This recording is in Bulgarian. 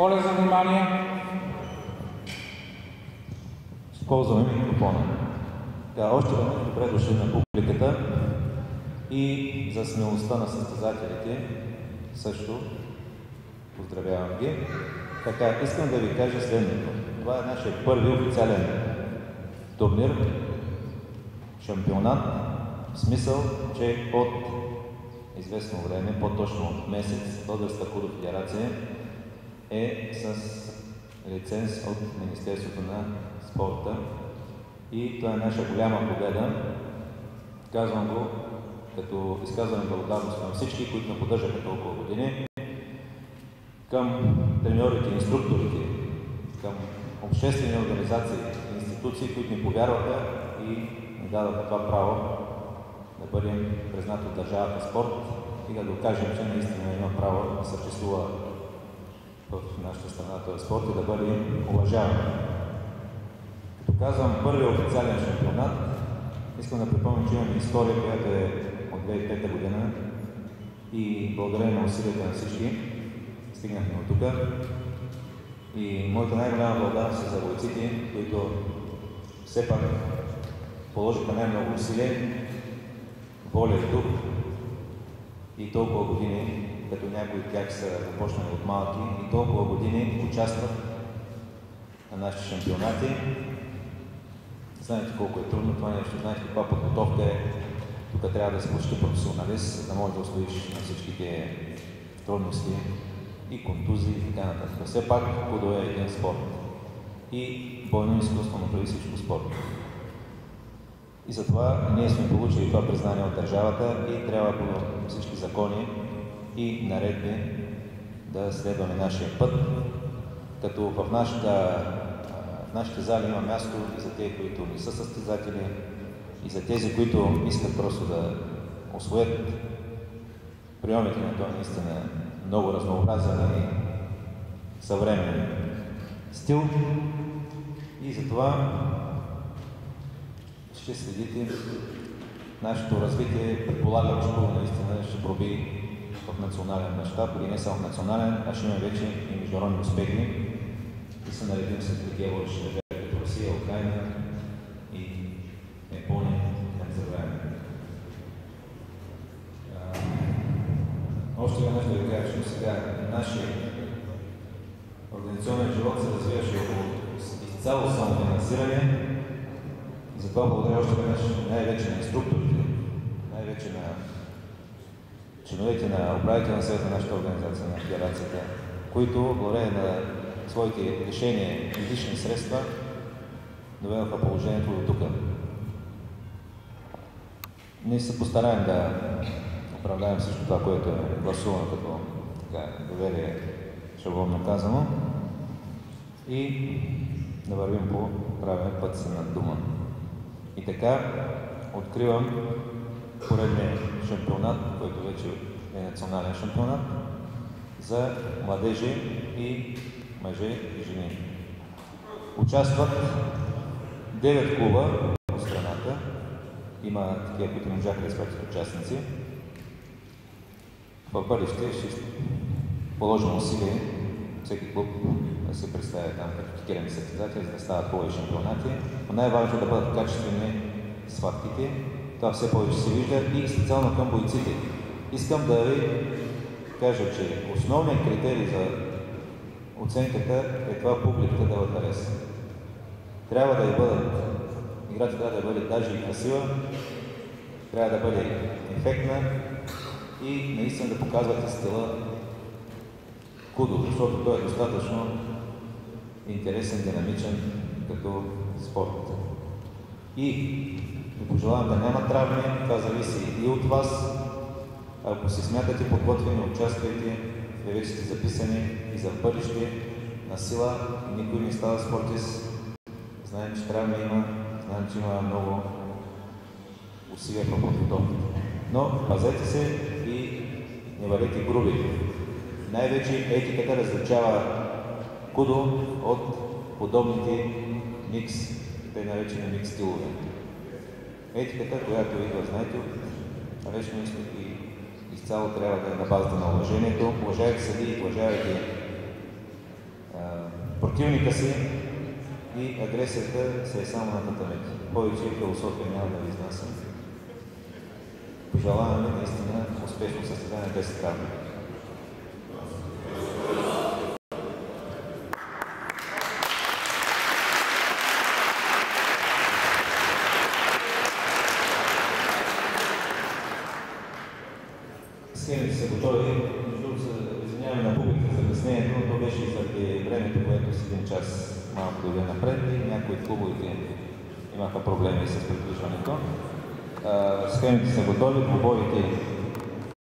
Моля за внимание. Използваме микрофона. Още веднъж добре дошли на публиката и за смелостта на състезателите също поздравявам ги. Така, искам да ви кажа следното. Това е нашия първи официален турнир, шампионат, в смисъл, че от известно време, по-точно от месец, Българската Худо федерация е с лиценз от Министерството на спорта и това е наша голяма победа. Казвам го като изказване благодарност към всички, които не поддържаха толкова години, към треньорите, инструкторите, към обществени организации, институции, които ни повярваха и ни дадоха това право да бъдем признати от държавата спорт и да докажем, че наистина има право да съществува в нашата страна този спорт и да бъде уважаван. Като казвам първият официален шампионат, искам да припомня, че имаме история, която е от 2005 година и благодарение на усилията на всички стигнахме от тук. И моята най-голяма благодарност е за бойците, които все пак положиха най-много усилия, воля и дух и толкова години, като някои от тях са започнали от малки и толкова години участват на нашите шампионати. Знаете колко е трудно това нещо, знаете каква подготовка е. Тук трябва да си почти професионалист, за да можеш да устоиш на всичките трудности и контузии и така нататък. Все пак худо е един спорт. И бойно изкуство, но преди всичко спорт. И затова ние сме получили това признание от държавата и трябва по всички закони и наредби да следваме нашия път, като в нашите зали има място и за тези, които не са състезатели, и за тези, които искат просто да усвоят приемите на това наистина много разнообразен и съвременен стил. И затова ще следите нашето развитие. Предполагам, че това наистина ще проби в национален мащаб, или не само в национален, а ще има вече и международни успехи. И се наредим с такива водещи държави като Русия, Украйна и Япония, да не забравяме. Още веднъж да ви кажа, че сега нашия организационен живот се развиваше около изцяло самофинансиране. И затова благодаря още веднъж най-вече на инструкторите, най-вече на членовете на управителния съвет на нашата организация, на федерацията, които благодарение на своите решения и лични средства доведоха положението до тук. Ние се постараем да оправдаем всичко това, което е гласувано като доверие, шаблонно казано, и да вървим по правилен път си на дума. И така откривам поредния шампионат, който вече е национален шампионат за младежи и мъже и жени. Участват 9 клуба от страната. Има такива, които не можаха да изпратят участници. В бъдеще ще положим усилие всеки клуб да се представя там като тикирани състезатели, за да стават повече шампионати. Но най-важно да бъдат качествени схватките. Това все повече се вижда и специално към бойците. Искам да ви кажа, че основният критерий за оценката е това публиката да бъде хареса. Трябва да играта трябва да бъде даже и красива, трябва да бъде ефектна и наистина да показвате стила худо, защото той е достатъчно интересен, динамичен като спорт. И ви пожелавам да няма травми, това зависи и от вас. Ако се смятате подготвени, участвайте, вие вече сте записани и за бъдеще на сила, никой не става спортист. Знаем, че травми има, знаем, че има много усилия в подготовката. Но пазете се и не бъдете груби. Най-вече етиката различава худо от подобните микс, те наречени микс стилове. Етиката, която идва, знаете, от речни и изцяло трябва да е на базата на уважението. Уважавайте съдии, уважавайте противника си и агресията се е само на татамето. Повече философия няма да ви изнасям. Пожелаваме наистина успешно състезание без травми. Схемите са готови. Между другото се извиняваме на публиката за закъснението, но то беше заради времето, което с един час малко дойде напред и някои от клубовете имаха проблеми с придвижването. Схемите са готови, двубоите